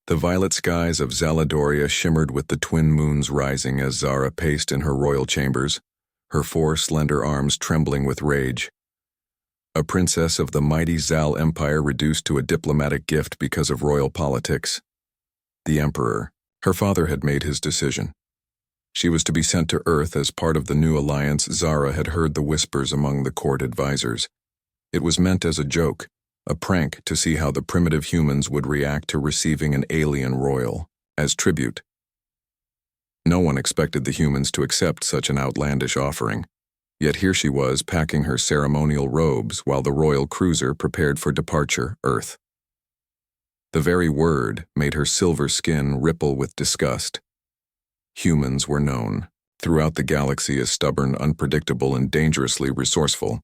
The violet skies of Zaladoria shimmered with the twin moons rising as Zara paced in her royal chambers, her 4 slender arms trembling with rage. A princess of the mighty Zal Empire reduced to a diplomatic gift because of royal politics. The Emperor, her father, had made his decision. She was to be sent to Earth as part of the new alliance. Zara had heard the whispers among the court advisors. It was meant as a joke, a prank to see how the primitive humans would react to receiving an alien royal as tribute. No one expected the humans to accept such an outlandish offering. Yet here she was packing her ceremonial robes while the royal cruiser prepared for departure, Earth. The very word made her silver skin ripple with disgust. Humans were known throughout the galaxy as stubborn, unpredictable, and dangerously resourceful.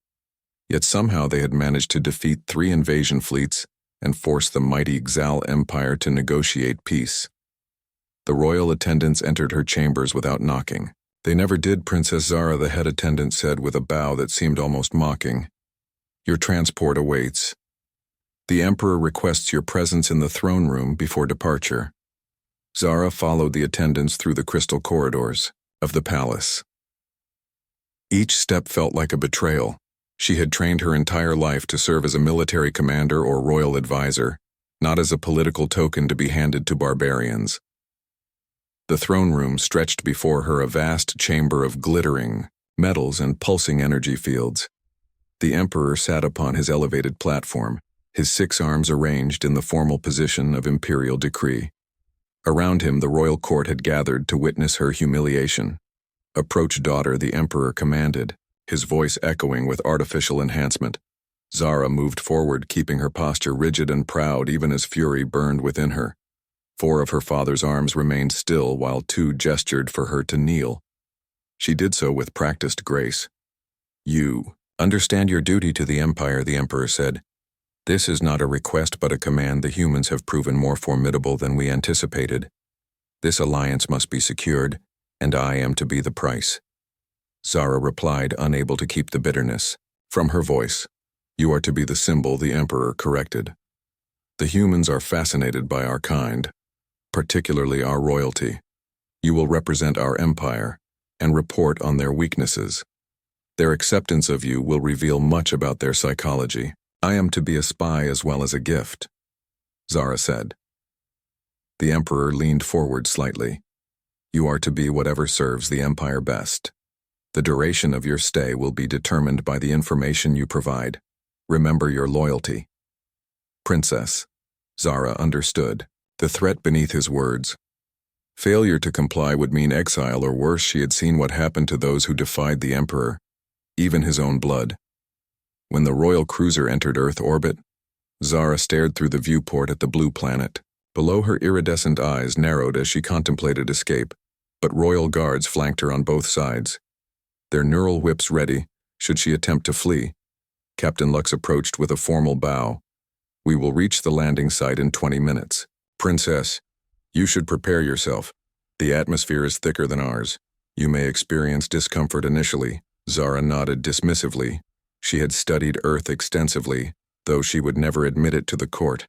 Yet somehow they had managed to defeat 3 invasion fleets and force the mighty Zal Empire to negotiate peace. The royal attendants entered her chambers without knocking. They never did, Princess Zara, the head attendant said with a bow that seemed almost mocking. Your transport awaits. The Emperor requests your presence in the throne room before departure. Zara followed the attendants through the crystal corridors of the palace. Each step felt like a betrayal. She had trained her entire life to serve as a military commander or royal advisor, not as a political token to be handed to barbarians. The throne room stretched before her, a vast chamber of glittering metals and pulsing energy fields. The Emperor sat upon his elevated platform, his 6 arms arranged in the formal position of imperial decree. Around him, the royal court had gathered to witness her humiliation. Approach, daughter, the Emperor commanded, his voice echoing with artificial enhancement. Zara moved forward, keeping her posture rigid and proud even as fury burned within her. 4 of her father's arms remained still while 2 gestured for her to kneel. She did so with practiced grace. You understand your duty to the Empire, the Emperor said. This is not a request but a command. The humans have proven more formidable than we anticipated. This alliance must be secured, and I am to be the price. Zara replied, unable to keep the bitterness from her voice. You are to be the symbol, the Emperor corrected. The humans are fascinated by our kind, particularly our royalty. You will represent our empire and report on their weaknesses. Their acceptance of you will reveal much about their psychology. I am to be a spy as well as a gift, Zara said. The Emperor leaned forward slightly. You are to be whatever serves the Empire best. The duration of your stay will be determined by the information you provide. Remember your loyalty. Princess. Zara understood the threat beneath his words. Failure to comply would mean exile or worse. She had seen what happened to those who defied the Emperor, even his own blood. When the royal cruiser entered Earth orbit, Zara stared through the viewport at the blue planet. Below, her iridescent eyes narrowed as she contemplated escape, but royal guards flanked her on both sides, their neural whips ready should she attempt to flee. Captain Lux approached with a formal bow. We will reach the landing site in 20 minutes. Princess, you should prepare yourself. The atmosphere is thicker than ours. You may experience discomfort initially. Zara nodded dismissively. She had studied Earth extensively, though she would never admit it to the court.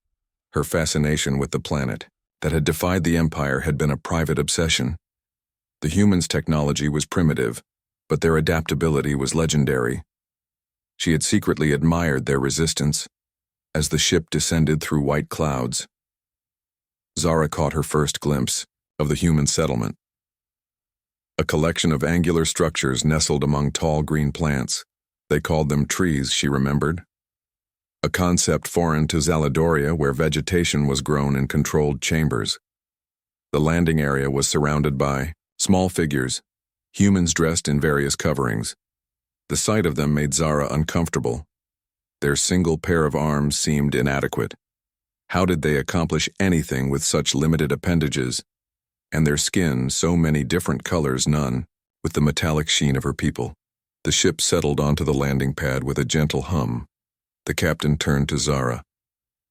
Her fascination with the planet that had defied the Empire had been a private obsession. The humans' technology was primitive, but their adaptability was legendary. She had secretly admired their resistance as the ship descended through white clouds. Zara caught her first glimpse of the human settlement. A collection of angular structures nestled among tall green plants. They called them trees, she remembered. A concept foreign to Zaladoria, where vegetation was grown in controlled chambers. The landing area was surrounded by small figures, humans dressed in various coverings. The sight of them made Zara uncomfortable. Their single pair of arms seemed inadequate. How did they accomplish anything with such limited appendages? And their skin, so many different colors, none with the metallic sheen of her people. The ship settled onto the landing pad with a gentle hum. The captain turned to Zara.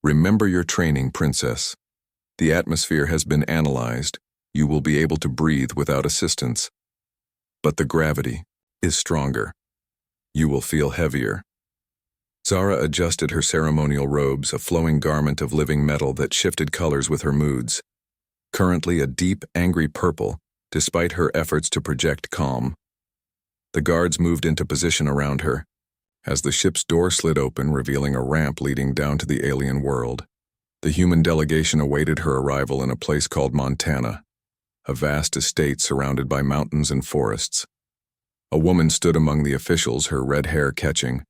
Remember your training, Princess. The atmosphere has been analyzed. You will be able to breathe without assistance. But the gravity is stronger. You will feel heavier. Zara adjusted her ceremonial robes, a flowing garment of living metal that shifted colors with her moods. currently a deep, angry purple, despite her efforts to project calm. The guards moved into position around her, as the ship's door slid open, revealing a ramp leading down to the alien world. The human delegation awaited her arrival in a place called Montana, a vast estate surrounded by mountains and forests. A woman stood among the officials, her red hair catching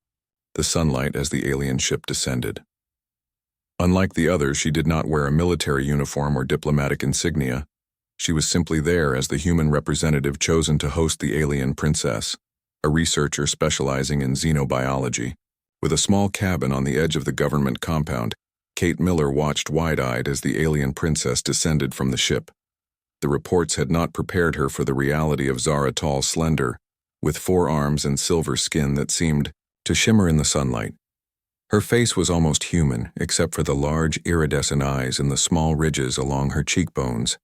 the sunlight as the alien ship descended. Unlike the others, she did not wear a military uniform or diplomatic insignia. She was simply there as the human representative chosen to host the alien princess, a researcher specializing in xenobiology. With a small cabin on the edge of the government compound, Kate Miller watched wide-eyed as the alien princess descended from the ship. The reports had not prepared her for the reality of Zara, tall, slender, with 4 arms and silver skin that seemed to shimmer in the sunlight. Her face was almost human, except for the large, iridescent eyes and the small ridges along her cheekbones.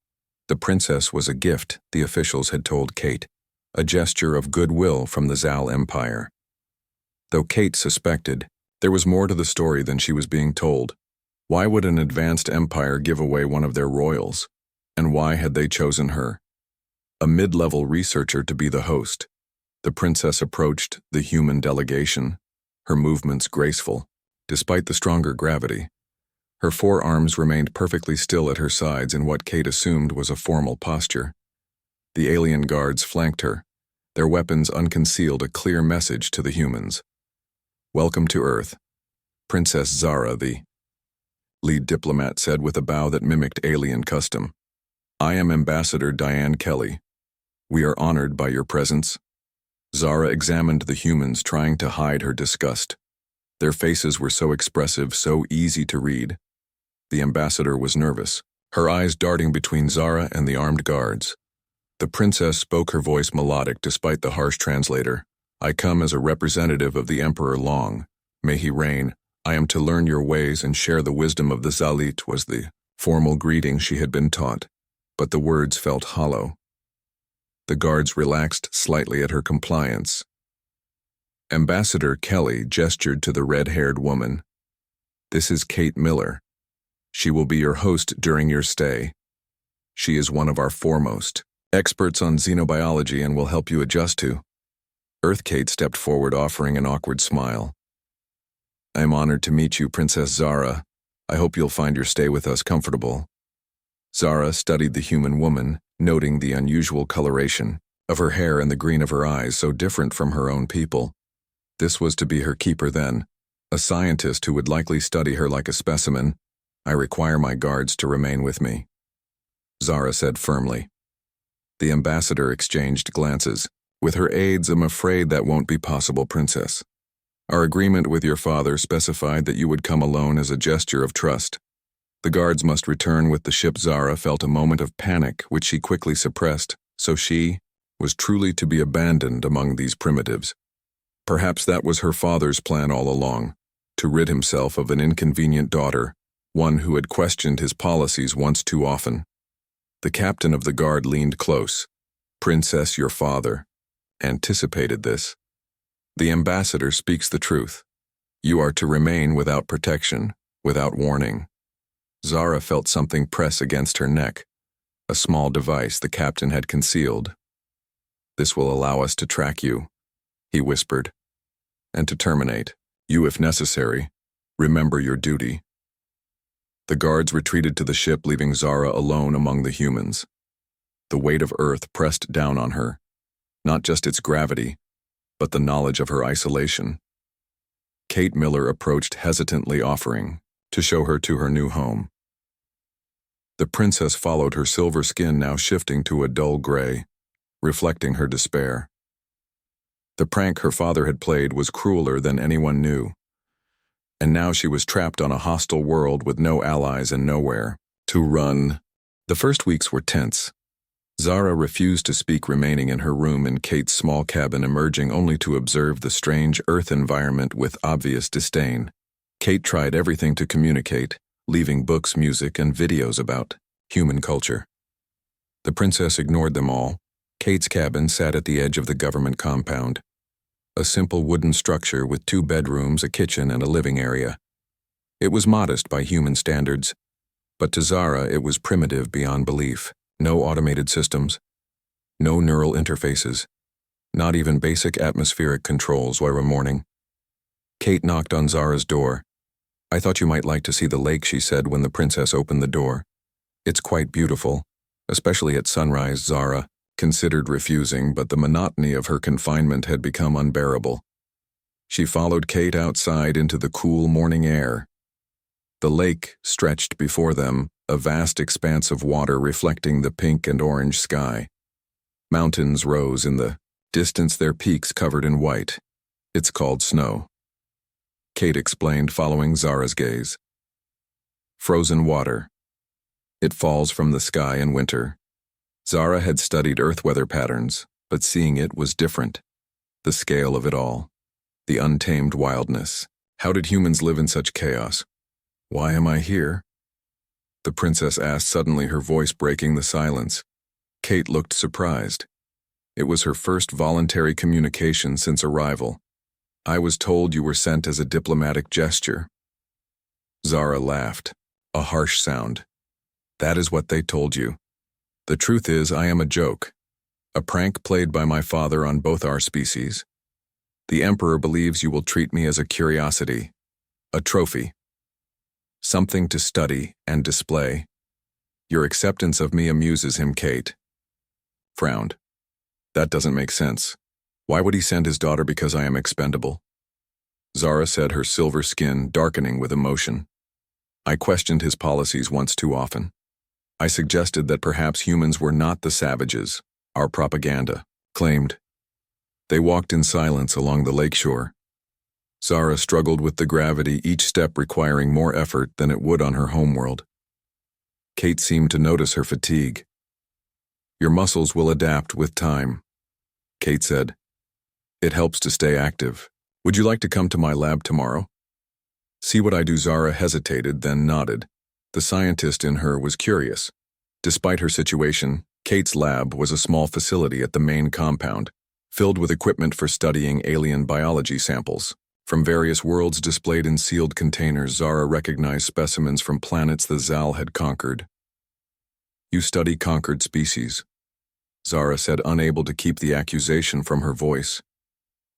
The princess was a gift, the officials had told Kate, a gesture of goodwill from the Zal Empire. Though Kate suspected, there was more to the story than she was being told. Why would an advanced empire give away one of their royals? And why had they chosen her? A mid-level researcher to be the host. The princess approached the human delegation, her movements graceful, despite the stronger gravity. Her 4 arms remained perfectly still at her sides in what Kate assumed was a formal posture. The alien guards flanked her, their weapons unconcealed, a clear message to the humans. "Welcome to Earth, Princess Zara," the lead diplomat said with a bow that mimicked alien custom. "I am Ambassador Diane Kelly. We are honored by your presence." Zara examined the humans, trying to hide her disgust. Their faces were so expressive, so easy to read. The ambassador was nervous, her eyes darting between Zara and the armed guards. The princess spoke, her voice melodic despite the harsh translator. "I come as a representative of the Emperor Long. May he reign. I am to learn your ways and share the wisdom of the Zalit," was the formal greeting she had been taught, but the words felt hollow. The guards relaxed slightly at her compliance. Ambassador Kelly gestured to the red-haired woman. "This is Kate Miller. She will be your host during your stay. She is one of our foremost experts on xenobiology and will help you adjust to." Earth Kate stepped forward, offering an awkward smile. "I am honored to meet you, Princess Zara. I hope you'll find your stay with us comfortable." Zara studied the human woman, noting the unusual coloration of her hair and the green of her eyes, so different from her own people. This was to be her keeper then, a scientist who would likely study her like a specimen. "I require my guards to remain with me," Zara said firmly. The ambassador exchanged glances. "With her aides, I'm afraid that won't be possible, Princess. Our agreement with your father specified that you would come alone as a gesture of trust. The guards must return with the ship." Zara felt a moment of panic, which she quickly suppressed, so she was truly to be abandoned among these primitives. Perhaps that was her father's plan all along, to rid himself of an inconvenient daughter, one who had questioned his policies once too often. The captain of the guard leaned close. "Princess, your father anticipated this. The ambassador speaks the truth. You are to remain without protection, without warning." Zara felt something press against her neck, a small device the captain had concealed. "This will allow us to track you," he whispered, "and to terminate you if necessary. Remember your duty." The guards retreated to the ship, leaving Zara alone among the humans. The weight of Earth pressed down on her, not just its gravity, but the knowledge of her isolation. Kate Miller approached hesitantly, offering to show her to her new home. The princess followed, her silver skin now shifting to a dull gray, reflecting her despair. The prank her father had played was crueler than anyone knew, and now she was trapped on a hostile world with no allies and nowhere to run. The first weeks were tense. Zara refused to speak, remaining in her room in Kate's small cabin, emerging only to observe the strange Earth environment with obvious disdain. Kate tried everything to communicate, leaving books, music, and videos about human culture. The princess ignored them all. Kate's cabin sat at the edge of the government compound, a simple wooden structure with 2 bedrooms, a kitchen, and a living area. It was modest by human standards, But to Zara, it was primitive beyond belief. No automated systems, no neural interfaces, not even basic atmospheric controls while morning. Kate knocked on Zara's door. "I thought you might like to see the lake," she said when the princess opened the door. "It's quite beautiful, especially at sunrise." Zara considered refusing, but the monotony of her confinement had become unbearable. She followed Kate outside into the cool morning air. The lake stretched before them, a vast expanse of water reflecting the pink and orange sky. Mountains rose in the distance, their peaks covered in white. "It's called snow," Kate explained, following Zara's gaze. "Frozen water. It falls from the sky in winter." Zara had studied Earth weather patterns, but seeing it was different. The scale of it all. The untamed wildness. How did humans live in such chaos? "Why am I here?" the princess asked suddenly, her voice breaking the silence. Kate looked surprised. It was her first voluntary communication since arrival. "I was told you were sent as a diplomatic gesture." Zara laughed, a harsh sound. "That is what they told you. The truth is, I am a joke. A prank played by my father on both our species. The Emperor believes you will treat me as a curiosity, a trophy. Something to study and display. Your acceptance of me amuses him." Kate frowned. "That doesn't make sense. Why would he send his daughter because I am expendable?" Zara said, her silver skin darkening with emotion. "I questioned his policies once too often. I suggested that perhaps humans were not the savages our propaganda claimed." They walked in silence along the lakeshore. Zara struggled with the gravity, each step requiring more effort than it would on her homeworld. Kate seemed to notice her fatigue. "Your muscles will adapt with time," Kate said. "It helps to stay active. Would you like to come to my lab tomorrow? See what I do?" Zara hesitated, then nodded. The scientist in her was curious. Despite her situation, Kate's lab was a small facility at the main compound, filled with equipment for studying alien biology samples. From various worlds displayed in sealed containers, Zara recognized specimens from planets the Zal had conquered. "You study conquered species," Zara said, unable to keep the accusation from her voice.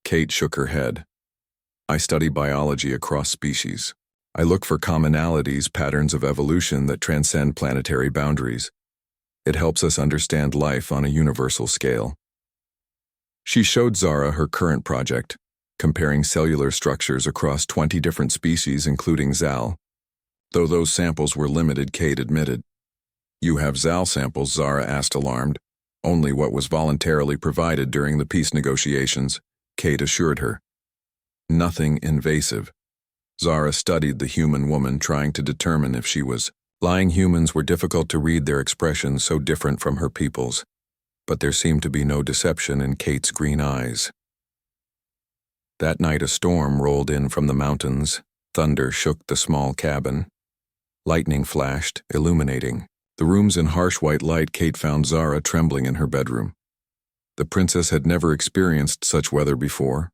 Kate shook her head. "I study biology across species. I look for commonalities, patterns of evolution that transcend planetary boundaries. It helps us understand life on a universal scale." She showed Zara her current project, comparing cellular structures across 20 different species, including Zal. Though those samples were limited, Kate admitted. "You have Zal samples?" Zara asked, alarmed. "Only what was voluntarily provided during the peace negotiations," Kate assured her. "Nothing invasive." Zara studied the human woman, trying to determine if she was lying. Humans were difficult to read, their expressions so different from her people's. But there seemed to be no deception in Kate's green eyes. That night a storm rolled in from the mountains. Thunder shook the small cabin. Lightning flashed, illuminating the rooms in harsh white light. Kate found Zara trembling in her bedroom. The princess had never experienced such weather before.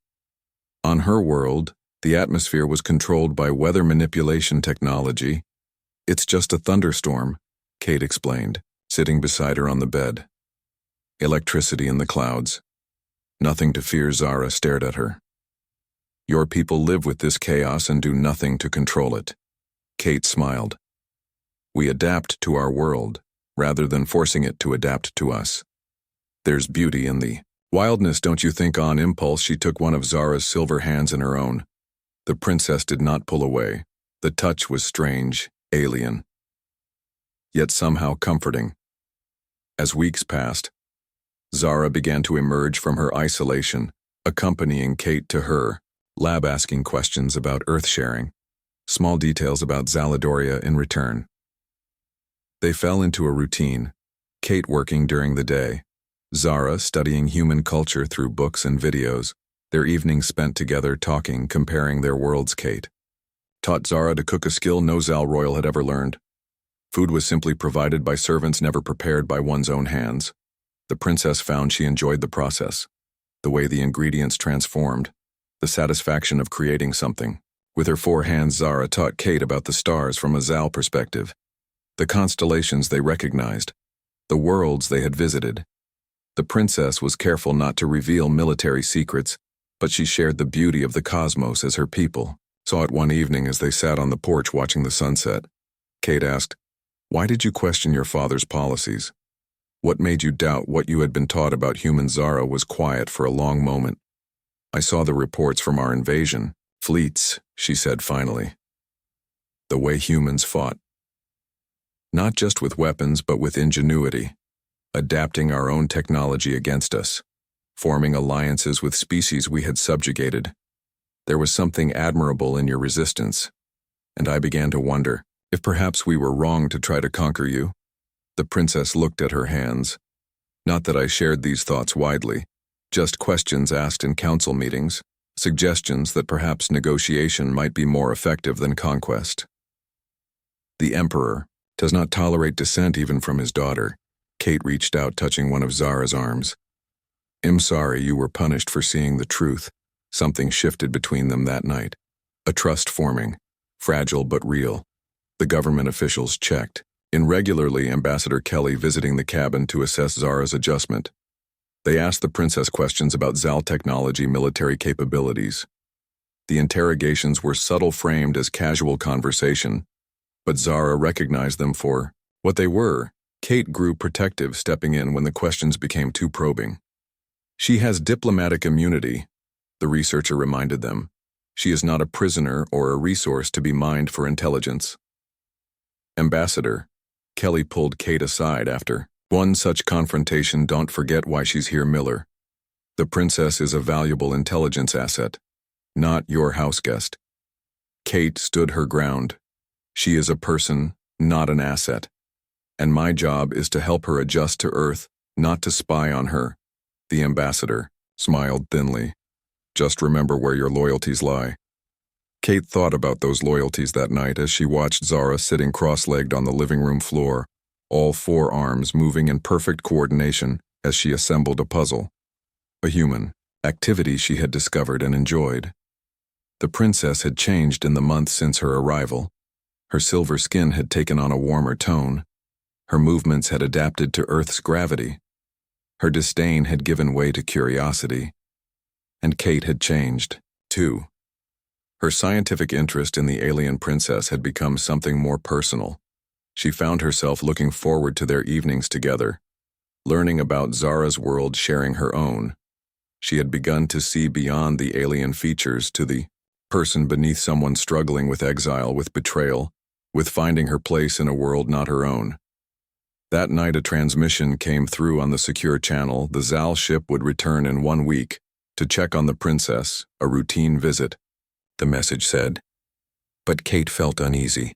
On her world, the atmosphere was controlled by weather manipulation technology. "It's just a thunderstorm," Kate explained, sitting beside her on the bed. "Electricity in the clouds. Nothing to fear." Zara stared at her. "Your people live with this chaos and do nothing to control it." Kate smiled. "We adapt to our world, rather than forcing it to adapt to us. There's beauty in the wildness, don't you think?" On impulse, she took one of Zara's silver hands in her own. The princess did not pull away. The touch was strange, alien, yet somehow comforting. As weeks passed, Zara began to emerge from her isolation, accompanying Kate to her lab, asking questions about Earth-sharing, small details about Zaladoria in return. They fell into a routine, Kate working during the day, Zara studying human culture through books and videos, their evenings spent together talking, comparing their worlds. Kate taught Zara to cook, a skill no Zal royal had ever learned. Food was simply provided by servants, never prepared by one's own hands. The princess found she enjoyed the process, the way the ingredients transformed, the satisfaction of creating something. With her 4 hands, Zara taught Kate about the stars from a Zal perspective. the constellations they recognized, the worlds they had visited. The princess was careful not to reveal military secrets, but she shared the beauty of the cosmos as her people saw it one evening as they sat on the porch watching the sunset. Kate asked, "Why did you question your father's policies? What made you doubt what you had been taught about human?" Zara was quiet for a long moment. "I saw the reports from our invasion. Fleets," she said finally. "The way humans fought. Not just with weapons, but with ingenuity, adapting our own technology against us, forming alliances with species we had subjugated. There was something admirable in your resistance, and I began to wonder if perhaps we were wrong to try to conquer you." The princess looked at her hands. "Not that I shared these thoughts widely, just questions asked in council meetings, suggestions that perhaps negotiation might be more effective than conquest. The Emperor does not tolerate dissent even from his daughter." Kate reached out, touching one of Zara's arms. "I'm sorry you were punished for seeing the truth." Something shifted between them that night. A trust forming, fragile but real. The government officials checked in regularly, Ambassador Kelly visiting the cabin to assess Zara's adjustment. They asked the princess questions about Zal technology, military capabilities. The interrogations were subtle, framed as casual conversation, but Zara recognized them for what they were. Kate grew protective, stepping in when the questions became too probing. "She has diplomatic immunity," the researcher reminded them. "She is not a prisoner or a resource to be mined for intelligence." "Ambassador," Kelly pulled Kate aside after one such confrontation. "Don't forget why she's here, Miller. The princess is a valuable intelligence asset, not your house guest." Kate stood her ground. "She is a person, not an asset. And my job is to help her adjust to Earth, not to spy on her." The ambassador smiled thinly. "Just remember where your loyalties lie." Kate thought about those loyalties that night as she watched Zara sitting cross-legged on the living room floor, all four arms moving in perfect coordination as she assembled a puzzle. A human activity she had discovered and enjoyed. The princess had changed in the months since her arrival. Her silver skin had taken on a warmer tone. Her movements had adapted to Earth's gravity. Her disdain had given way to curiosity. And Kate had changed, too. Her scientific interest in the alien princess had become something more personal. She found herself looking forward to their evenings together, learning about Zara's world, sharing her own. She had begun to see beyond the alien features to the person beneath, someone struggling with exile, with betrayal, with finding her place in a world not her own. That night a transmission came through on the secure channel. The Zal ship would return in 1 week to check on the princess, a routine visit, the message said. But Kate felt uneasy.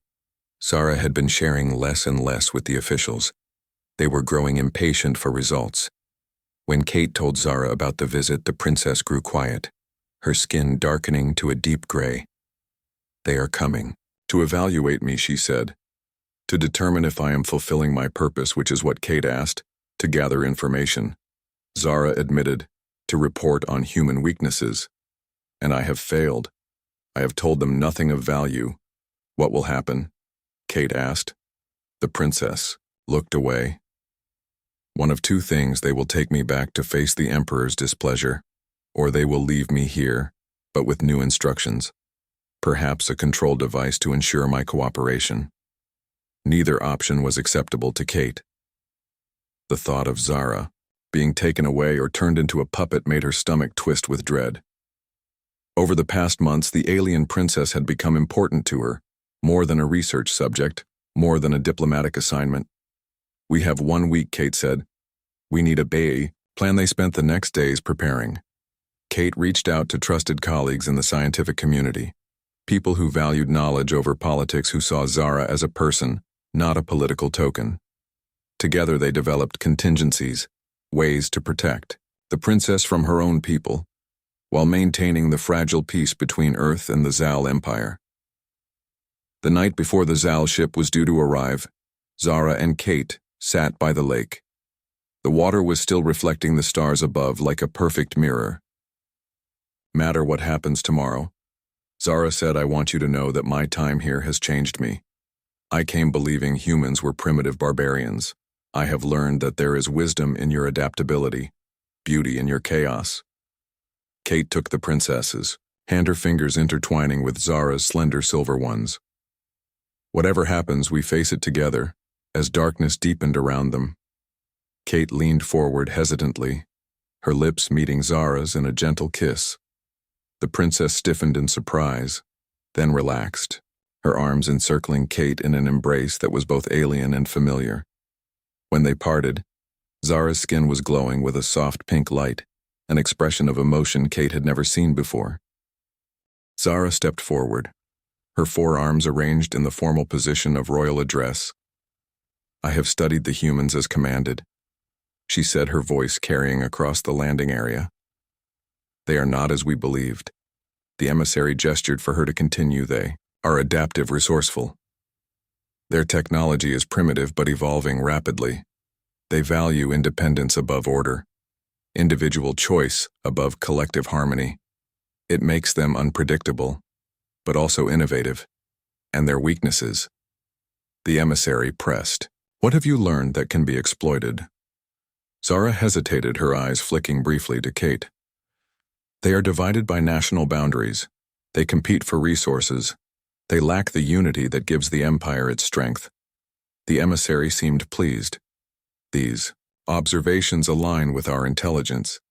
Zara had been sharing less and less with the officials. They were growing impatient for results. When Kate told Zara about the visit, the princess grew quiet, her skin darkening to a deep gray. "They are coming to evaluate me," she said, "to determine if I am fulfilling my purpose," which is what Kate asked, "to gather information." Zara admitted, "To report on human weaknesses. And I have failed. I have told them nothing of value." "What will happen?" Kate asked. The princess looked away. "One of two things: they will take me back to face the Emperor's displeasure, or they will leave me here, but with new instructions. Perhaps a control device to ensure my cooperation." Neither option was acceptable to Kate. The thought of Zara being taken away or turned into a puppet made her stomach twist with dread. Over the past months, the alien princess had become important to her, more than a research subject, more than a diplomatic assignment. "We have 1 week," Kate said. "We need a plan." They spent the next days preparing. Kate reached out to trusted colleagues in the scientific community, people who valued knowledge over politics, who saw Zara as a person, not a political token. Together they developed contingencies, ways to protect the princess from her own people, while maintaining the fragile peace between Earth and the Zal Empire. The night before the Zal ship was due to arrive, Zara and Kate sat by the lake. The water was still reflecting the stars above like a perfect mirror. "Matter what happens tomorrow," Zara said, "I want you to know that my time here has changed me. I came believing humans were primitive barbarians. I have learned that there is wisdom in your adaptability, beauty in your chaos. Kate took the princess's, her fingers intertwining with Zara's slender silver ones. Whatever happens, we face it together, as darkness deepened around them. Kate leaned forward hesitantly, her lips meeting Zara's in a gentle kiss. The princess stiffened in surprise, then relaxed, her arms encircling Kate in an embrace that was both alien and familiar. When they parted, Zara's skin was glowing with a soft pink light, an expression of emotion Kate had never seen before. Zara stepped forward, her forearms arranged in the formal position of royal address. "I have studied the humans as commanded," she said, her voice carrying across the landing area. "They are not as we believed." The emissary gestured for her to continue. "They are adaptive, resourceful. Their technology is primitive but evolving rapidly. They value independence above order, individual choice above collective harmony. It makes them unpredictable, but also innovative. And their weaknesses." The emissary pressed. "What have you learned that can be exploited?" Zara hesitated, her eyes flicking briefly to Kate. "They are divided by national boundaries. They compete for resources. They lack the unity that gives the Empire its strength." The emissary seemed pleased. "These observations align with our intelligence.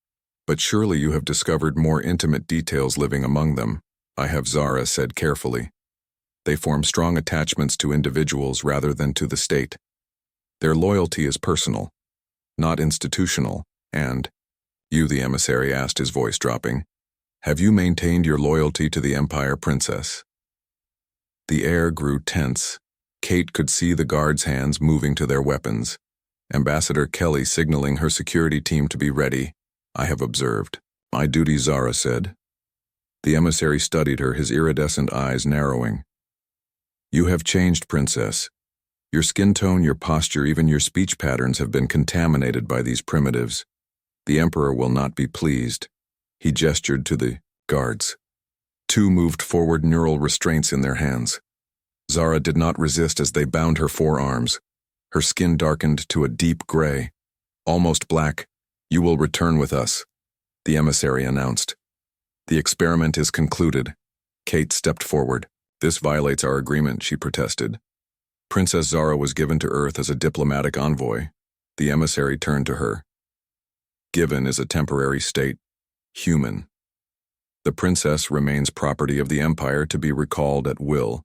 But surely you have discovered more intimate details living among them," "I have," Zara said carefully. "They form strong attachments to individuals rather than to the state. Their loyalty is personal, not institutional, and—" "You," the emissary asked, his voice dropping, "have you maintained your loyalty to the Empire, Princess?" The air grew tense. Kate could see the guards' hands moving to their weapons. Ambassador Kelly signaling her security team to be ready. "I have observed." "My duty," Zara said. The emissary studied her, his iridescent eyes narrowing. "You have changed, Princess. Your skin tone, your posture, even your speech patterns have been contaminated by these primitives. The Emperor will not be pleased." He gestured to the guards. Two moved forward, neural restraints in their hands. Zara did not resist as they bound her forearms. Her skin darkened to a deep gray, almost black. "You will return with us," the emissary announced. "The experiment is concluded." Kate stepped forward. "This violates our agreement," she protested. Princess Zara was given to Earth as a diplomatic envoy. The emissary turned to her. "Given is a temporary state. Human. The princess remains property of the Empire to be recalled at will."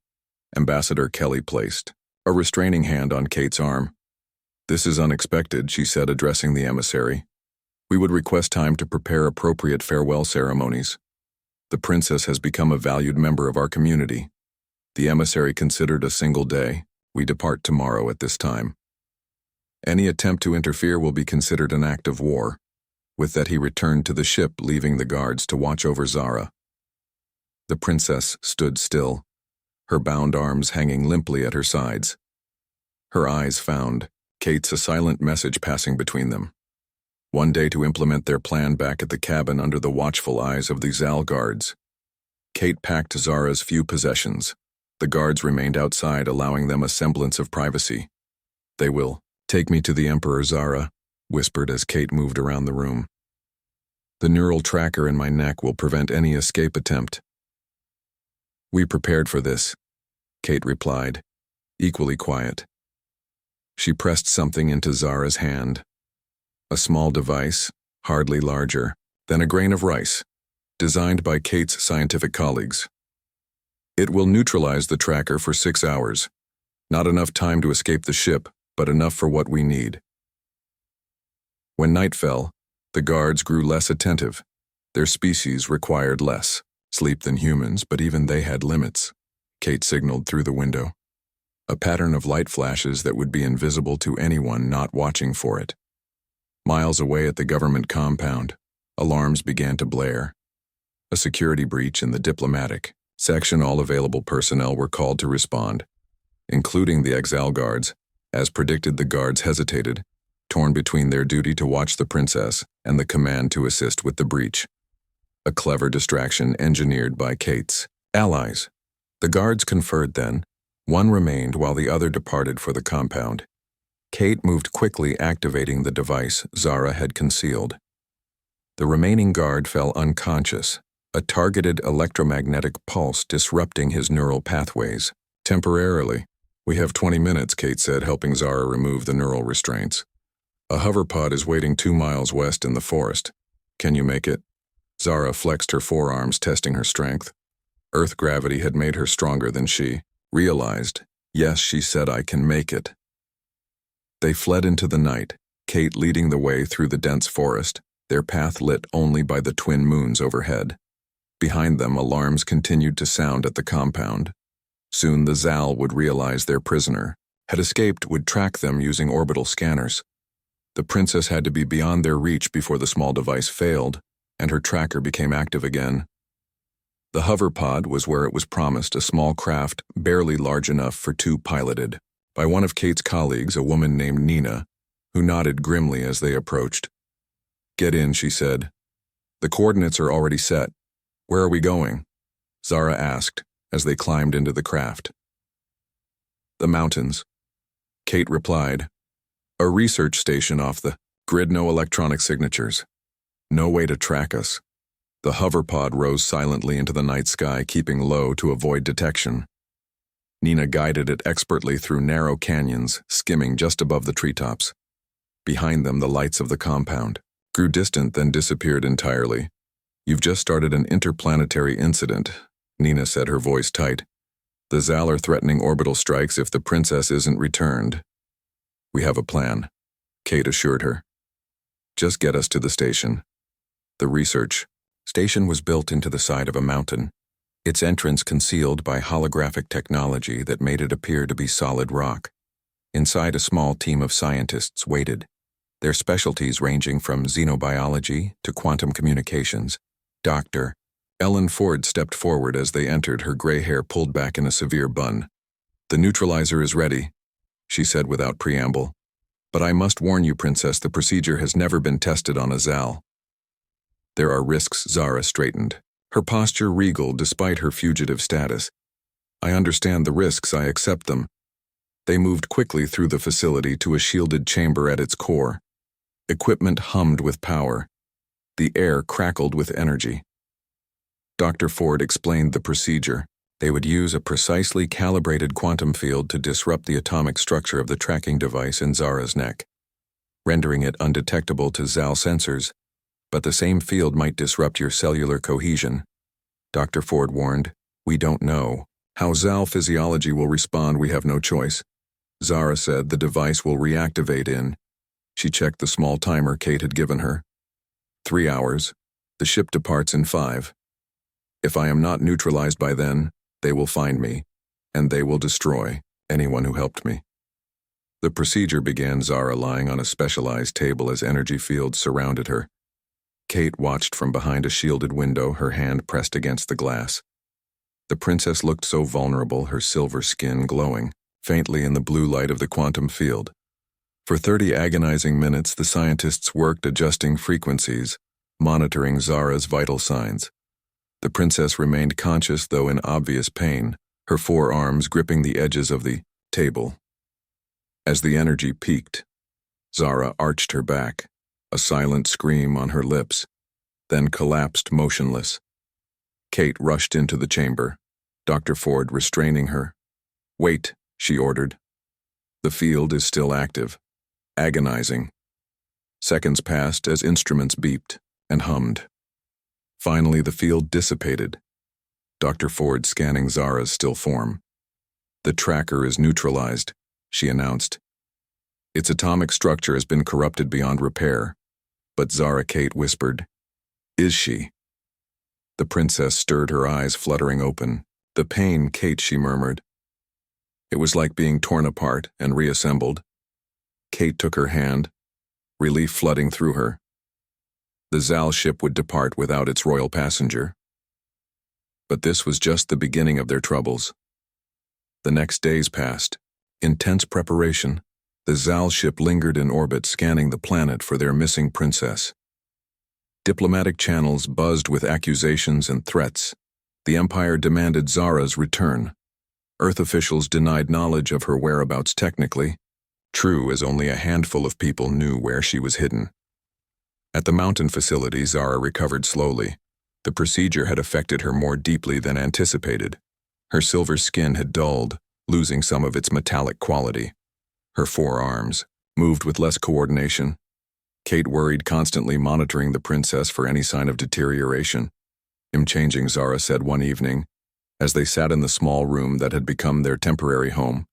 Ambassador Kelly placed a restraining hand on Kate's arm. "This is unexpected," she said, addressing the emissary. "We would request time to prepare appropriate farewell ceremonies. The princess has become a valued member of our community." The emissary considered a single day. "We depart tomorrow at this time. Any attempt to interfere will be considered an act of war." With that, he returned to the ship, leaving the guards to watch over Zara. The princess stood still, her bound arms hanging limply at her sides. Her eyes found Kate's, a silent message passing between them. One day to implement their plan back at the cabin under the watchful eyes of the Zal guards. Kate packed Zara's few possessions. The guards remained outside, allowing them a semblance of privacy. "They will take me to the Emperor," Zara whispered as Kate moved around the room. "The neural tracker in my neck will prevent any escape attempt." "We prepared for this," Kate replied, equally quiet. She pressed something into Zara's hand. A small device, hardly larger than a grain of rice, designed by Kate's scientific colleagues. "It will neutralize the tracker for 6 hours. Not enough time to escape the ship, but enough for what we need." When night fell, the guards grew less attentive. Their species required less sleep than humans, but even they had limits. Kate signaled through the window. A pattern of light flashes that would be invisible to anyone not watching for it. Miles away at the government compound, alarms began to blare. A security breach in the diplomatic section. All available personnel were called to respond, including the exile guards. As predicted, the guards hesitated, torn between their duty to watch the princess and the command to assist with the breach. A clever distraction engineered by Kate's allies. The guards conferred then, One remained while the other departed for the compound. Kate moved quickly, activating the device Zara had concealed. The remaining guard fell unconscious, a targeted electromagnetic pulse disrupting his neural pathways. Temporarily. We have 20 minutes, Kate said, helping Zara remove the neural restraints. A hoverpod is waiting 2 miles west in the forest. Can you make it? Zara flexed her forearms, testing her strength. Earth gravity had made her stronger than she realized. Yes, she said, I can make it. They fled into the night, Kate leading the way through the dense forest, their path lit only by the twin moons overhead. Behind them, alarms continued to sound at the compound. Soon the Zal would realize their prisoner had escaped, would track them using orbital scanners. The princess had to be beyond their reach before the small device failed, and her tracker became active again. The hoverpod was where it was promised, a small craft barely large enough for two piloted, by one of Kate's colleagues, a woman named Nina, who nodded grimly as they approached. Get in, she said. The coordinates are already set. Where are we going? Zara asked as they climbed into the craft. The mountains. Kate replied. A research station off the grid, no electronic signatures. No way to track us. The hoverpod rose silently into the night sky, keeping low to avoid detection. Nina guided it expertly through narrow canyons, skimming just above the treetops. Behind them, the lights of the compound grew distant, then disappeared entirely. You've just started an interplanetary incident, Nina said, her voice tight. The Zal are threatening orbital strikes if the princess isn't returned. We have a plan, Kate assured her. Just get us to the station. The research station was built into the side of a mountain, its entrance concealed by holographic technology that made it appear to be solid rock. Inside, a small team of scientists waited, their specialties ranging from xenobiology to quantum communications. Dr. Ellen Ford stepped forward as they entered, her gray hair pulled back in a severe bun. The neutralizer is ready, she said without preamble. But I must warn you, Princess, the procedure has never been tested on a Zal. There are risks, Zara straightened, her posture regal despite her fugitive status. I understand the risks, I accept them. They moved quickly through the facility to a shielded chamber at its core. Equipment hummed with power. The air crackled with energy. Dr. Ford explained the procedure. They would use a precisely calibrated quantum field to disrupt the atomic structure of the tracking device in Zara's neck, rendering it undetectable to Zal sensors, but the same field might disrupt your cellular cohesion. Dr. Ford warned, we don't know how Zal physiology will respond. We have no choice. Zara said the device will reactivate in. She checked the small timer Kate had given her. 3 hours. The ship departs in 5. If I am not neutralized by then, they will find me, and they will destroy anyone who helped me. The procedure began, Zara lying on a specialized table as energy fields surrounded her. Kate watched from behind a shielded window, her hand pressed against the glass. The princess looked so vulnerable, her silver skin glowing faintly in the blue light of the quantum field. For 30 agonizing minutes, the scientists worked adjusting frequencies, monitoring Zara's vital signs. The princess remained conscious, though in obvious pain, her forearms gripping the edges of the table. As the energy peaked, Zara arched her back, a silent scream on her lips, then collapsed motionless. Kate rushed into the chamber, Dr. Ford restraining her. Wait, she ordered. The field is still active, agonizing. Seconds passed as instruments beeped and hummed. Finally, the field dissipated, Dr. Ford scanning Zara's still form. The tracker is neutralized, she announced. Its atomic structure has been corrupted beyond repair, but Zara, Kate whispered. Is she? The princess stirred, her eyes fluttering open. The pain, Kate, she murmured. It was like being torn apart and reassembled. Kate took her hand, relief flooding through her. The Zal ship would depart without its royal passenger. But this was just the beginning of their troubles. The next days passed. Intense preparation. The Zal ship lingered in orbit, scanning the planet for their missing princess. Diplomatic channels buzzed with accusations and threats. The Empire demanded Zara's return. Earth officials denied knowledge of her whereabouts technically, true as only a handful of people knew where she was hidden. At the mountain facility, Zara recovered slowly. The procedure had affected her more deeply than anticipated. Her silver skin had dulled, losing some of its metallic quality. Her forearms moved with less coordination. Kate worried, constantly monitoring the princess for any sign of deterioration. "I'm changing," Zara said one evening, as they sat in the small room that had become their temporary home.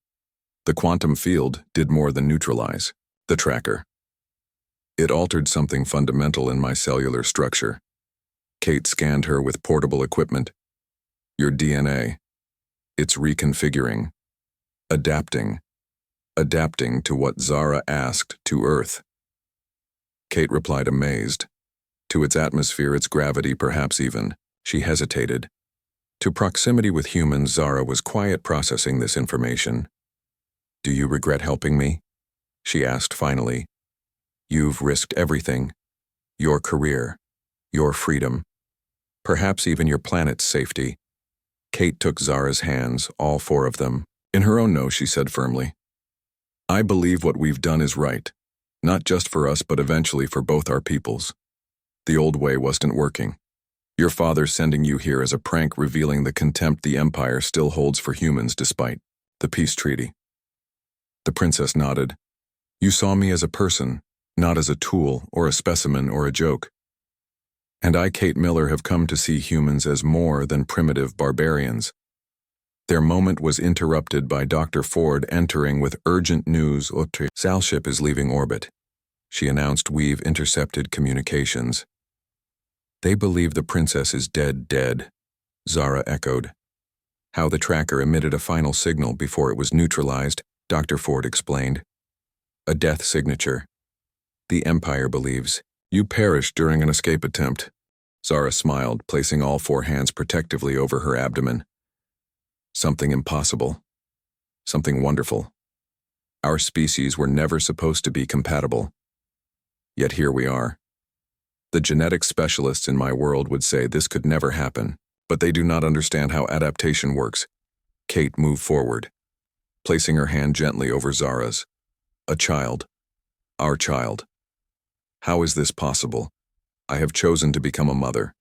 The quantum field did more than neutralize the tracker. It altered something fundamental in my cellular structure. Kate scanned her with portable equipment. "Your DNA. It's reconfiguring. Adapting to what Zara asked to Earth." Kate replied, amazed. To its atmosphere, its gravity, perhaps even. She hesitated. To proximity with humans, Zara was quiet, processing this information. "Do you regret helping me?" she asked finally. "You've risked everything. Your career, your freedom, perhaps even your planet's safety." Kate took Zara's hands, all four of them. In her own no, she said firmly. "I believe what we've done is right, not just for us but eventually for both our peoples. The old way wasn't working. Your father sending you here as a prank, revealing the contempt the Empire still holds for humans despite the peace treaty." The princess nodded. "You saw me as a person, not as a tool or a specimen or a joke. And I, Kate Miller, have come to see humans as more than primitive barbarians." Their moment was interrupted by Dr. Ford entering with urgent news. "Sal ship is leaving orbit," she announced. "We've intercepted communications." "They believe the princess is dead," Zara echoed. "How the tracker emitted a final signal before it was neutralized," Dr. Ford explained. "A death signature. The Empire believes you perished during an escape attempt." Zara smiled, placing all four hands protectively over her abdomen. "Something impossible. Something wonderful. Our species were never supposed to be compatible. Yet here we are. The genetic specialists in my world would say this could never happen, but they do not understand how adaptation works." Kate moved forward, placing her hand gently over Zara's. "A child. Our child. How is this possible? I have chosen to become a mother."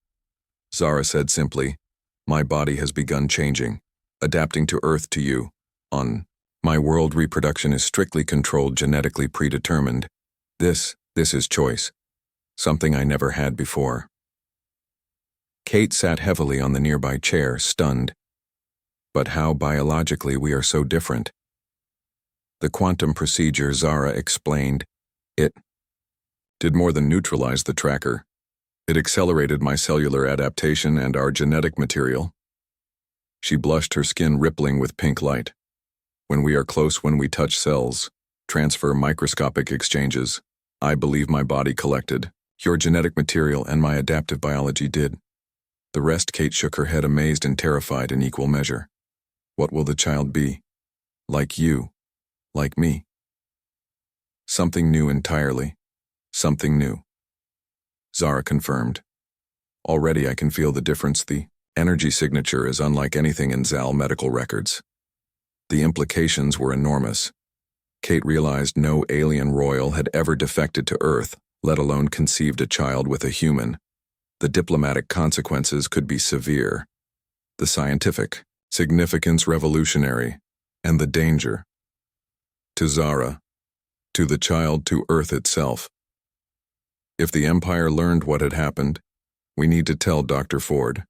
Zara said simply, "My body has begun changing, adapting to Earth, to you. On my world, reproduction is strictly controlled, genetically predetermined. This is choice. Something I never had before." Kate sat heavily on the nearby chair, stunned. "But how biologically we are so different?" "The quantum procedure," Zara explained. It did more than neutralize the tracker. It accelerated my cellular adaptation and our genetic material." She blushed, her skin rippling with pink light. "When we are close, when we touch cells, transfer microscopic exchanges, I believe my body collected your genetic material and my adaptive biology did. The rest." Kate shook her head, amazed and terrified in equal measure. "What will the child be? Like you, like me." "Something new entirely. Something new," Zara confirmed. "Already I can feel the difference. The energy signature is unlike anything in Zal medical records." The implications were enormous. Kate realized no alien royal had ever defected to Earth, let alone conceived a child with a human. The diplomatic consequences could be severe. The scientific significance revolutionary, and the danger. To Zara, to the child, to Earth itself. "If the Empire learned what had happened, we need to tell Dr. Ford."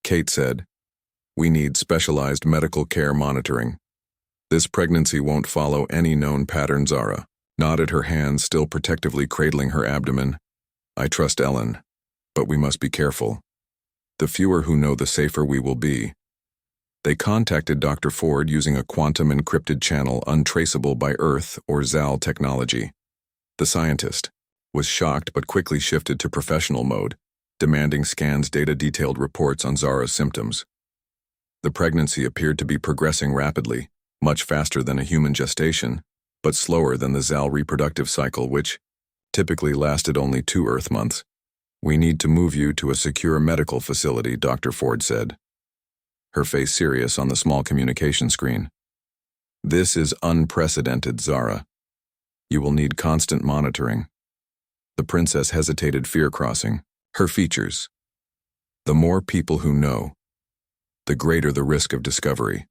Kate said, "We need specialized medical care monitoring. This pregnancy won't follow any known pattern." Zara nodded, her hands still protectively cradling her abdomen. "I trust Ellen, but we must be careful. The fewer who know, the safer we will be." They contacted Dr. Ford using a quantum encrypted channel untraceable by Earth or Zal technology. The scientist was shocked but quickly shifted to professional mode, demanding scans, data, detailed reports on Zara's symptoms. The pregnancy appeared to be progressing rapidly, much faster than a human gestation, but slower than the Zal reproductive cycle, which typically lasted only 2 Earth months. "We need to move you to a secure medical facility," Dr. Ford said. her face serious on the small communication screen. "This is unprecedented, Zara. You will need constant monitoring." The princess hesitated, fear crossing her features. "The more people who know, the greater the risk of discovery."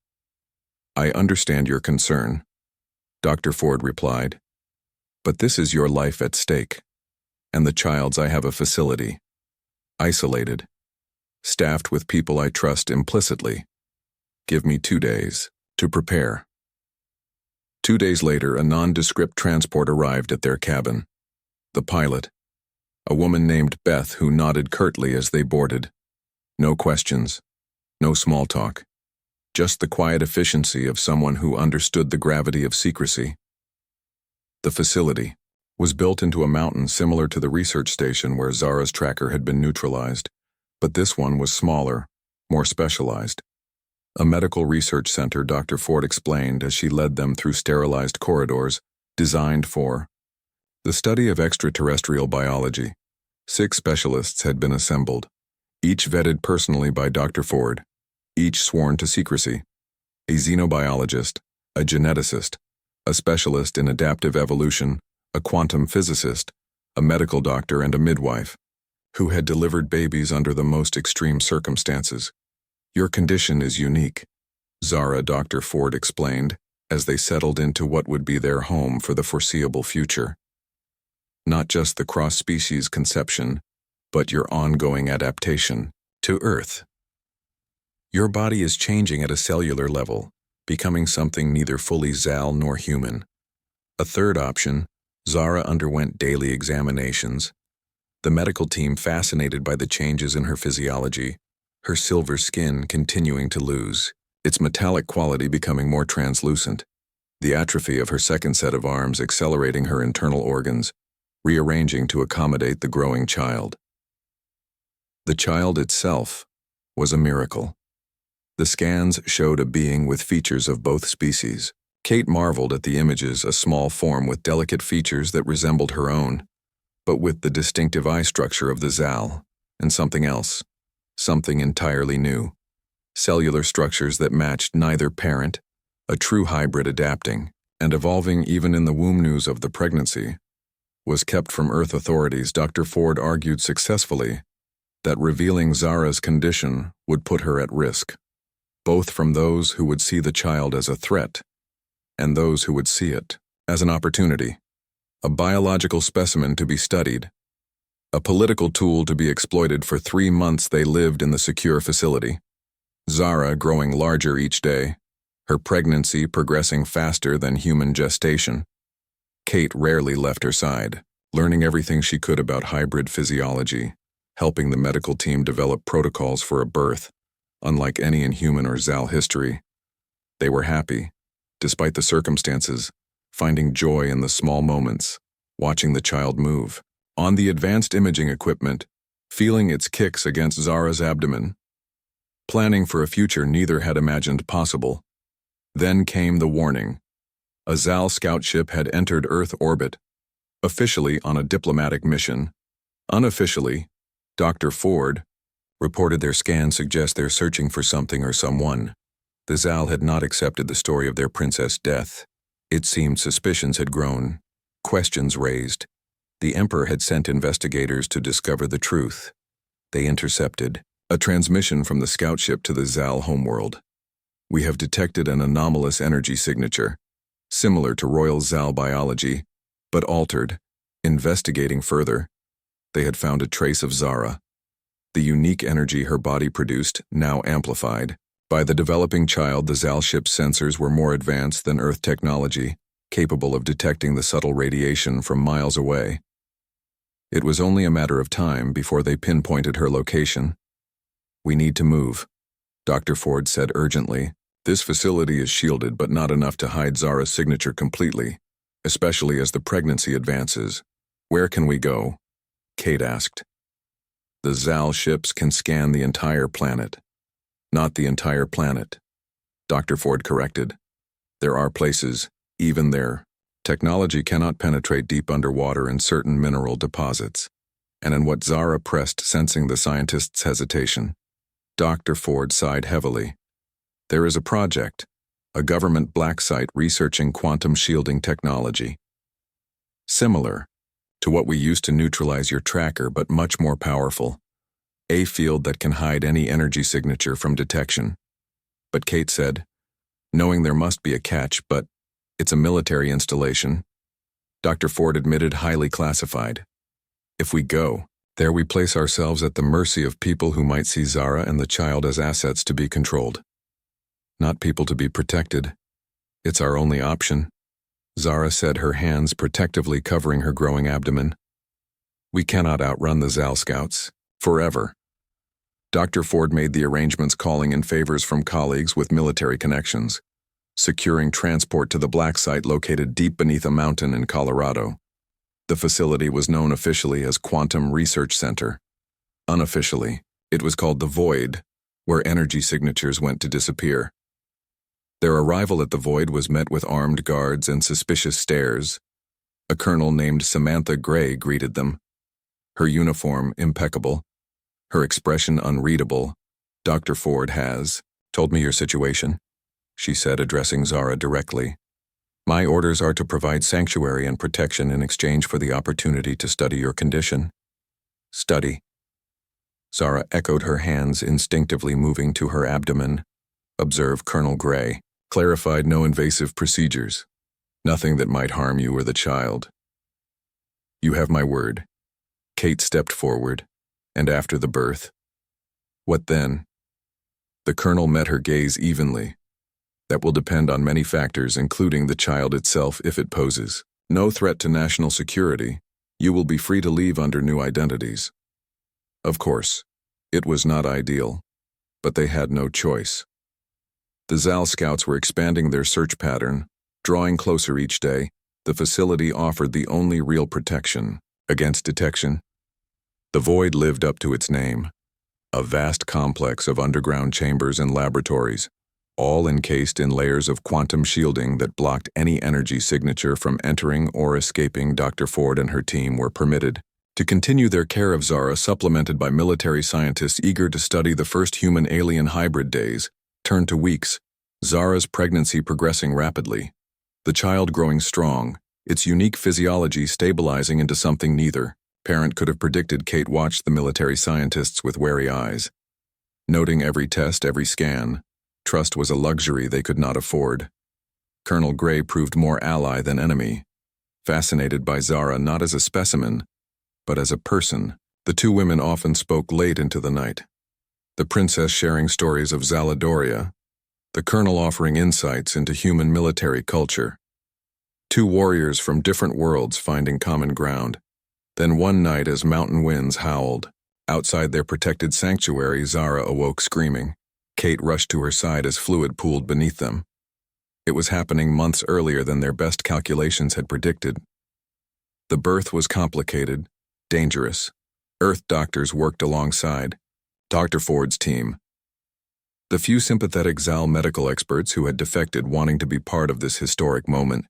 "I understand your concern," Dr. Ford replied. "But this is your life at stake, and the child's. I have a facility, isolated, staffed with people I trust implicitly. Give me 2 days to prepare." 2 days later, a nondescript transport arrived at their cabin. The pilot, a woman named Beth, who nodded curtly as they boarded. No questions, no small talk, just the quiet efficiency of someone who understood the gravity of secrecy. The facility was built into a mountain similar to the research station where Zara's tracker had been neutralized, but this one was smaller, more specialized. A medical research center, Dr. Ford explained as she led them through sterilized corridors designed for the study of extraterrestrial biology. 6 specialists had been assembled, each vetted personally by Dr. Ford, each sworn to secrecy. A xenobiologist, a geneticist, a specialist in adaptive evolution, a quantum physicist, a medical doctor, and a midwife, who had delivered babies under the most extreme circumstances. "Your condition is unique," Zara, Dr. Ford explained, as they settled into what would be their home for the foreseeable future. "Not just the cross-species conception, but your ongoing adaptation to Earth. Your body is changing at a cellular level, becoming something neither fully Zal nor human." A third option, Zara underwent daily examinations, the medical team fascinated by the changes in her physiology, her silver skin continuing to lose, its metallic quality becoming more translucent, the atrophy of her second set of arms accelerating her internal organs, rearranging to accommodate the growing child. The child itself was a miracle. The scans showed a being with features of both species. Kate marveled at the images, a small form with delicate features that resembled her own, but with the distinctive eye structure of the Zal, and something else, something entirely new. Cellular structures that matched neither parent, a true hybrid adapting and evolving even in the womb. News of the pregnancy was kept from Earth authorities. Dr. Ford argued successfully that revealing Zara's condition would put her at risk, both from those who would see the child as a threat and those who would see it as an opportunity, a biological specimen to be studied, a political tool to be exploited. For 3 months they lived in the secure facility, Zara growing larger each day, her pregnancy progressing faster than human gestation. Kate rarely left her side, learning everything she could about hybrid physiology, helping the medical team develop protocols for a birth, unlike any in human or Zal history. They were happy, despite the circumstances, finding joy in the small moments, watching the child move, on the advanced imaging equipment, feeling its kicks against Zara's abdomen, planning for a future neither had imagined possible. Then came the warning. A Zal scout ship had entered Earth orbit, officially on a diplomatic mission. Unofficially, Dr. Ford reported their scans suggest they're searching for something or someone. The Zal had not accepted the story of their princess' death. It seemed suspicions had grown, questions raised. The Emperor had sent investigators to discover the truth. They intercepted a transmission from the scout ship to the Zal homeworld. "We have detected an anomalous energy signature, similar to Royal Zal biology, but altered." Investigating further, they had found a trace of Zara, the unique energy her body produced, now amplified. By the developing child, the Zal ship's sensors were more advanced than Earth technology, capable of detecting the subtle radiation from miles away. It was only a matter of time before they pinpointed her location. "We need to move," Dr. Ford said urgently. "This facility is shielded, but not enough to hide Zara's signature completely, especially as the pregnancy advances." "Where can we go?" Kate asked. "The Zal ships can scan the entire planet." "Not the entire planet," Dr. Ford corrected. "There are places, even there. Technology cannot penetrate deep underwater in certain mineral deposits." And in what Zara pressed, sensing the scientist's hesitation. Dr. Ford sighed heavily. There is a project, a government black site researching quantum shielding technology. Similar to what we use to neutralize your tracker, but much more powerful. A field that can hide any energy signature from detection. But Kate said, knowing there must be a catch, but it's a military installation. Dr. Ford admitted highly classified. If we go, there we place ourselves at the mercy of people who might see Zara and the child as assets to be controlled. Not people to be protected. It's our only option. Zara said, her hands protectively covering her growing abdomen. We cannot outrun the Zal Scouts. Forever. Dr. Ford made the arrangements, calling in favors from colleagues with military connections, securing transport to the black site located deep beneath a mountain in Colorado. The facility was known officially as Quantum Research Center. Unofficially, it was called the Void, where energy signatures went to disappear. Their arrival at the Void was met with armed guards and suspicious stares. A colonel named Samantha Gray greeted them. Her uniform impeccable, her expression unreadable. Dr. Ford has told me your situation, she said, addressing Zara directly. My orders are to provide sanctuary and protection in exchange for the opportunity to study your condition. Study. Zara echoed, her hands instinctively moving to her abdomen. Observe Colonel Gray. Clarified no invasive procedures. Nothing that might harm you or the child. You have my word. Kate stepped forward. And after the birth? What then? The colonel met her gaze evenly. That will depend on many factors, including the child itself if it poses no threat to national security. You will be free to leave under new identities. Of course, it was not ideal, but they had no choice. The Zal Scouts were expanding their search pattern, drawing closer each day. The facility offered the only real protection against detection. The Void lived up to its name, a vast complex of underground chambers and laboratories, all encased in layers of quantum shielding that blocked any energy signature from entering or escaping. Dr. Ford and her team were permitted to continue their care of Zara, supplemented by military scientists eager to study the first human-alien hybrid. Days turned to weeks, Zara's pregnancy progressing rapidly, the child growing strong, its unique physiology stabilizing into something neither parent could have predicted. Kate watched the military scientists with wary eyes, noting every test, every scan. Trust was a luxury they could not afford. Colonel Gray proved more ally than enemy, fascinated by Zara not as a specimen, but as a person. The two women often spoke late into the night, the princess sharing stories of Zaladoria, the colonel offering insights into human military culture. Two warriors from different worlds finding common ground. Then one night, as mountain winds howled outside their protected sanctuary, Zara awoke screaming. Kate rushed to her side as fluid pooled beneath them. It was happening months earlier than their best calculations had predicted. The birth was complicated, dangerous. Earth doctors worked alongside Dr. Ford's team. The few sympathetic Zal medical experts who had defected, wanting to be part of this historic moment.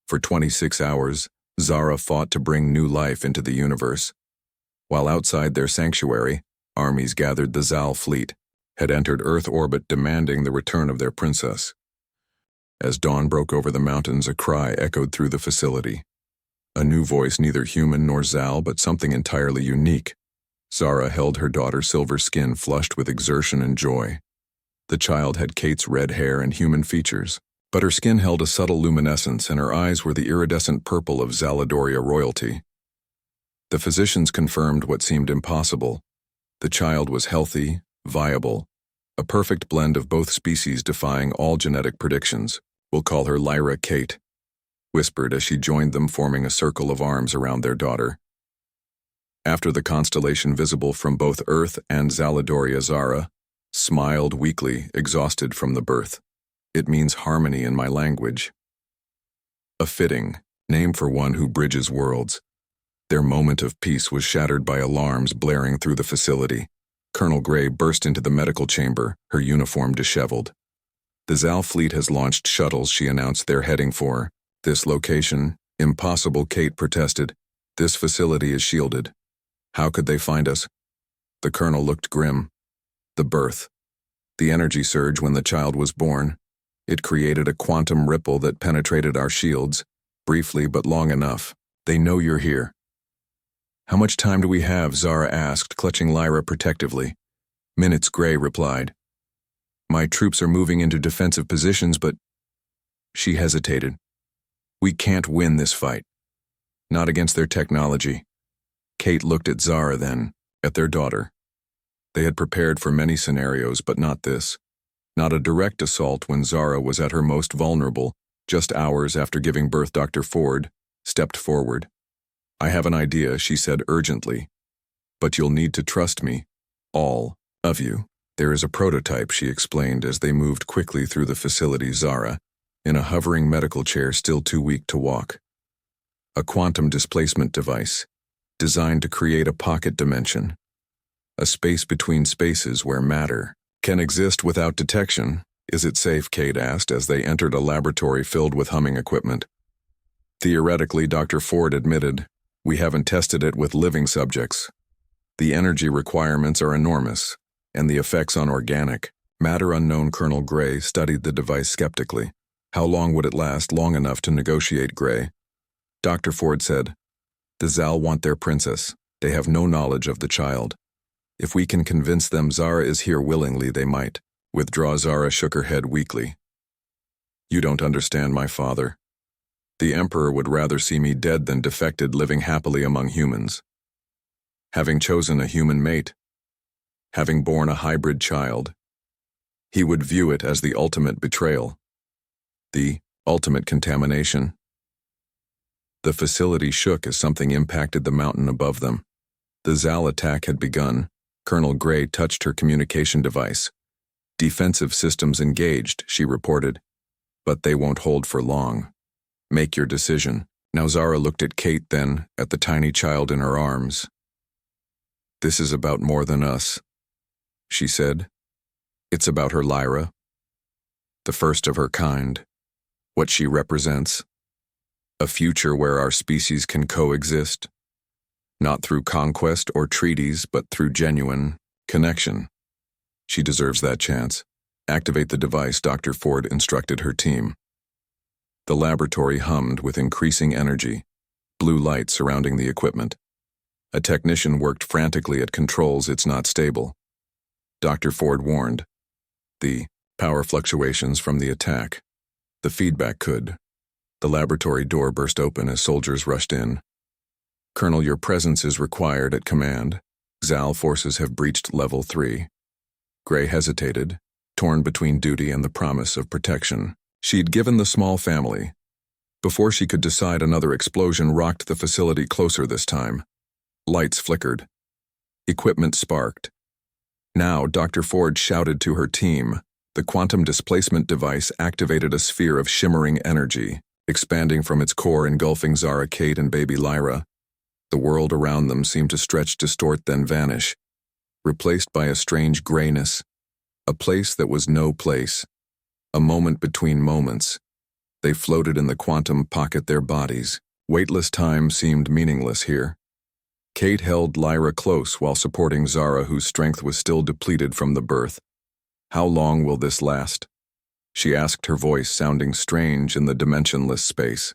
For 26 hours, Zara fought to bring new life into the universe. While outside their sanctuary, armies gathered. The Zal fleet had entered Earth orbit, demanding the return of their princess. As dawn broke over the mountains, a cry echoed through the facility. A new voice, neither human nor Zal, but something entirely unique. Zara held her daughter, silver skin flushed with exertion and joy. The child had Kate's red hair and human features, but her skin held a subtle luminescence, and her eyes were the iridescent purple of Zaladoria royalty. The physicians confirmed what seemed impossible. The child was healthy, viable, a perfect blend of both species, defying all genetic predictions. We'll call her Lyra Kate, whispered as she joined them, forming a circle of arms around their daughter. After the constellation visible from both Earth and Zaladoria, Zara smiled weakly, exhausted from the birth. It means harmony in my language. A fitting name for one who bridges worlds. Their moment of peace was shattered by alarms blaring through the facility. Colonel Gray burst into the medical chamber, her uniform disheveled. The Zal fleet has launched shuttles, she announced. They're heading for this location. Impossible, Kate protested. This facility is shielded. How could they find us? The colonel looked grim. The birth. The energy surge when the child was born. It created a quantum ripple that penetrated our shields, briefly but long enough. They know you're here. How much time do we have? Zara asked, clutching Lyra protectively. Minutes, Gray replied. My troops are moving into defensive positions, but... She hesitated. We can't win this fight. Not against their technology. Kate looked at Zara then, at their daughter. They had prepared for many scenarios, but not this. Not a direct assault when Zara was at her most vulnerable, just hours after giving birth. Dr. Ford stepped forward. I have an idea, she said urgently. But you'll need to trust me. All of you. There is a prototype, she explained as they moved quickly through the facility. Zara, in a hovering medical chair still too weak to walk. A quantum displacement device, designed to create a pocket dimension. A space between spaces where matter can exist without detection. Is it safe? Kate asked as they entered a laboratory filled with humming equipment. Theoretically, Dr. Ford admitted, we haven't tested it with living subjects. The energy requirements are enormous, and the effects on organic matter unknown. Colonel Gray studied the device skeptically. How long would it last? Long enough to negotiate, Gray. Dr. Ford said, the Zal want their princess. They have no knowledge of the child. If we can convince them Zara is here willingly, they might withdraw. Zara shook her head weakly. You don't understand my father. The Emperor would rather see me dead than defected, living happily among humans. Having chosen a human mate, having born a hybrid child, he would view it as the ultimate betrayal, the ultimate contamination. The facility shook as something impacted the mountain above them. The Zal attack had begun. Colonel Gray touched her communication device. Defensive systems engaged, she reported. But they won't hold for long. Make your decision. Now Zara looked at Kate, then at the tiny child in her arms. This is about more than us, she said. It's about her Lyra. The first of her kind. What she represents. A future where our species can coexist. Not through conquest or treaties, but through genuine connection. She deserves that chance. Activate the device, Dr. Ford instructed her team. The laboratory hummed with increasing energy, blue light surrounding the equipment. A technician worked frantically at controls. It's not stable. Dr. Ford warned. The power fluctuations from the attack. The feedback could. The laboratory door burst open as soldiers rushed in. Colonel, your presence is required at command. Zal forces have breached level 3. Gray hesitated, torn between duty and the promise of protection. She'd given the small family. Before she could decide, another explosion rocked the facility closer this time. Lights flickered. Equipment sparked. Now, Dr. Ford shouted to her team. The quantum displacement device activated a sphere of shimmering energy, expanding from its core, engulfing Zara, Kate, and baby Lyra. The world around them seemed to stretch, distort, then vanish, replaced by a strange grayness, a place that was no place, a moment between moments. They floated in the quantum pocket, their bodies. Weightless time seemed meaningless here. Kate held Lyra close while supporting Zara, whose strength was still depleted from the birth. How long will this last? She asked, her voice sounding strange in the dimensionless space.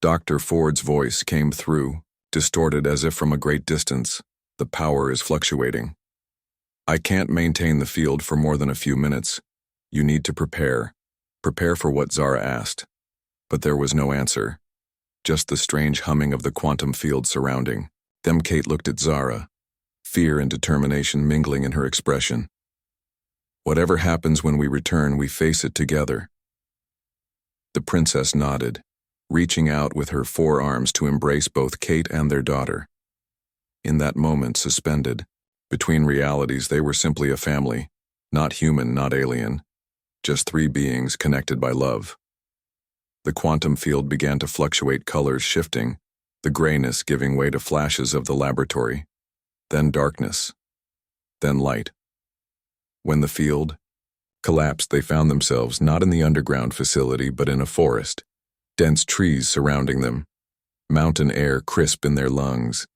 Dr. Ford's voice came through, distorted as if from a great distance. The power is fluctuating. I can't maintain the field for more than a few minutes. You need to prepare. Prepare for what Zara asked. But there was no answer. Just the strange humming of the quantum field surrounding. Then Kate looked at Zara, fear and determination mingling in her expression. Whatever happens when we return, we face it together. The princess nodded, reaching out with her forearms to embrace both Kate and their daughter. In that moment, suspended, between realities, they were simply a family, not human, not alien, just 3 beings connected by love. The quantum field began to fluctuate, colors shifting, the grayness giving way to flashes of the laboratory, then darkness, then light. When the field collapsed, they found themselves not in the underground facility, but in a forest, dense trees surrounding them, mountain air crisp in their lungs.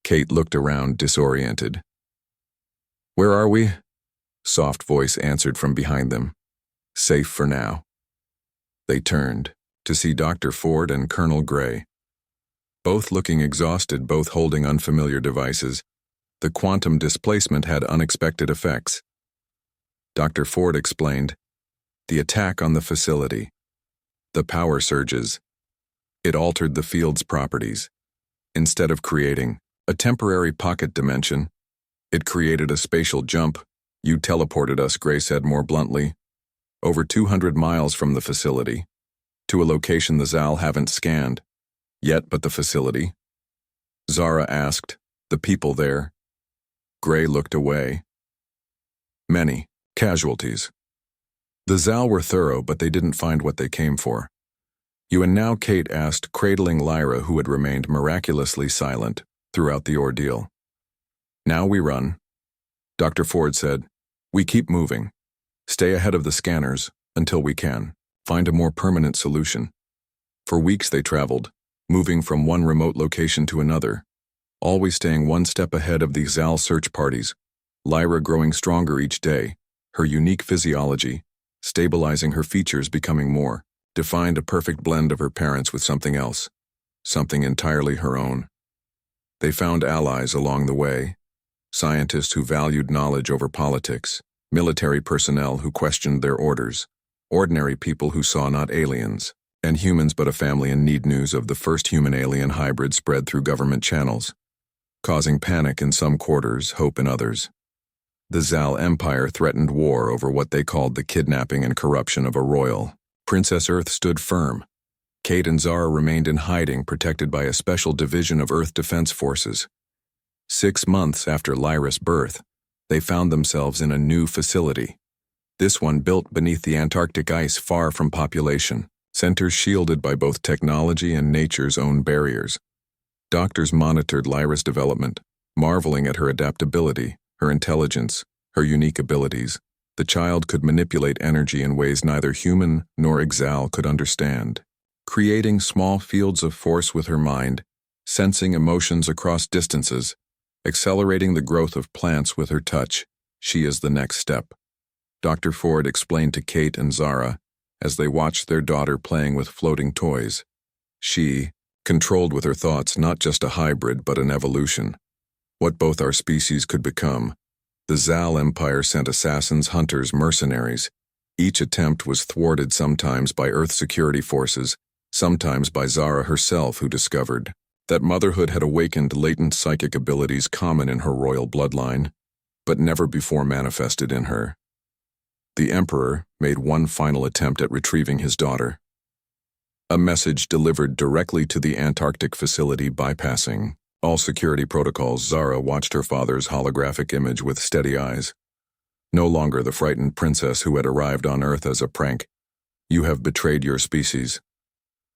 Kate looked around, disoriented. Where are we? soft voice answered from behind them. Safe for now. They turned to see Dr. Ford and Colonel Gray. Both looking exhausted, both holding unfamiliar devices. The quantum displacement had unexpected effects. Dr. Ford explained, the attack on the facility. The power surges. It altered the field's properties. Instead of creating a temporary pocket dimension, it created a spatial jump. You teleported us, Gray said more bluntly, over 200 miles from the facility, to a location the Zal haven't scanned yet. But the facility? Zara asked. The people there? Gray looked away. Many casualties. The Zal were thorough, but they didn't find what they came for. You and now, Kate asked, cradling Lyra, who had remained miraculously silent throughout the ordeal. Now we run. Dr. Ford said, we keep moving. Stay ahead of the scanners until we can find a more permanent solution. For weeks they traveled, moving from one remote location to another, always staying one step ahead of the Zal search parties, Lyra growing stronger each day, her unique physiology, stabilizing her features, becoming more defined, a perfect blend of her parents with something else, something entirely her own. They found allies along the way, scientists who valued knowledge over politics, military personnel who questioned their orders, ordinary people who saw not aliens and humans but a family in need. News of the first human-alien hybrid spread through government channels, causing panic in some quarters, hope in others. The Zal Empire threatened war over what they called the kidnapping and corruption of a royal. Princess Earth stood firm. Kate and Zara remained in hiding, protected by a special division of Earth Defense Forces. 6 months after Lyra's birth, they found themselves in a new facility. This one built beneath the Antarctic ice, far from population, centers shielded by both technology and nature's own barriers. Doctors monitored Lyra's development, marveling at her adaptability, her intelligence, her unique abilities. The child could manipulate energy in ways neither human nor Exal could understand, creating small fields of force with her mind, sensing emotions across distances, accelerating the growth of plants with her touch. She is the next step, Dr. Ford explained to Kate and Zara as they watched their daughter playing with floating toys. She, controlled with her thoughts, not just a hybrid but an evolution. What both our species could become. The Zal Empire sent assassins, hunters, mercenaries. Each attempt was thwarted, sometimes by Earth security forces, sometimes by Zara herself, who discovered that motherhood had awakened latent psychic abilities common in her royal bloodline, but never before manifested in her. The Emperor made one final attempt at retrieving his daughter. A message delivered directly to the Antarctic facility, bypassing all security protocols. Zara watched her father's holographic image with steady eyes. No longer the frightened princess who had arrived on Earth as a prank. You have betrayed your species,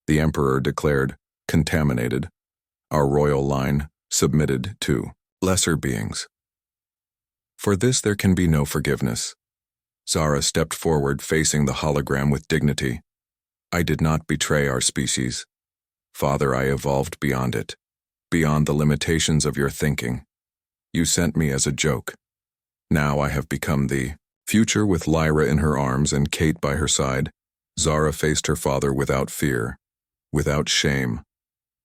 the Emperor declared, contaminated. Our royal line submitted to lesser beings. For this there can be no forgiveness. Zara stepped forward, facing the hologram with dignity. I did not betray our species. Father, I evolved beyond it, beyond the limitations of your thinking. You sent me as a joke. Now I have become the future. With Lyra in her arms and Kate by her side, Zara faced her father without fear, without shame.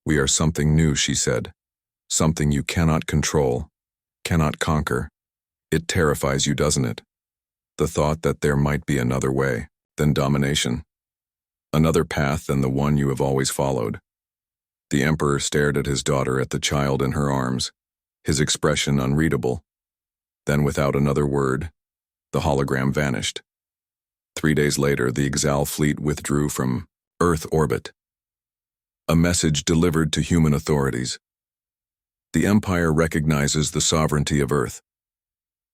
We are something new, she said. Something you cannot control, cannot conquer. It terrifies you, doesn't it? The thought that there might be another way than domination. Another path than the one you have always followed. The Emperor stared at his daughter, at the child in her arms, his expression unreadable. Then, without another word, the hologram vanished. 3 days later, the Exal fleet withdrew from Earth orbit. A message delivered to human authorities. The Empire recognizes the sovereignty of Earth.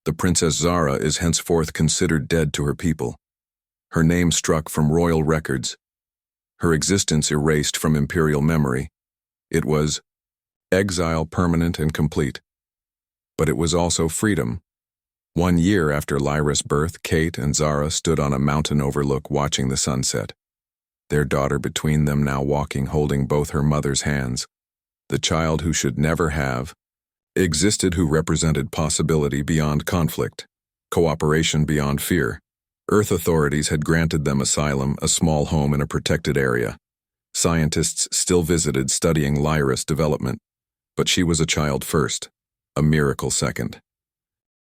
The Princess Zara is henceforth considered dead to her people. Her name struck from royal records. Her existence erased from imperial memory. It was exile, permanent and complete. But it was also freedom. 1 year after Lyra's birth, Kate and Zara stood on a mountain overlook watching the sunset. Their daughter between them, now walking, holding both her mother's hands. The child who should never have existed, who represented possibility beyond conflict, cooperation beyond fear. Earth authorities had granted them asylum, a small home in a protected area. Scientists still visited, studying Lyra's development. But she was a child first, a miracle second.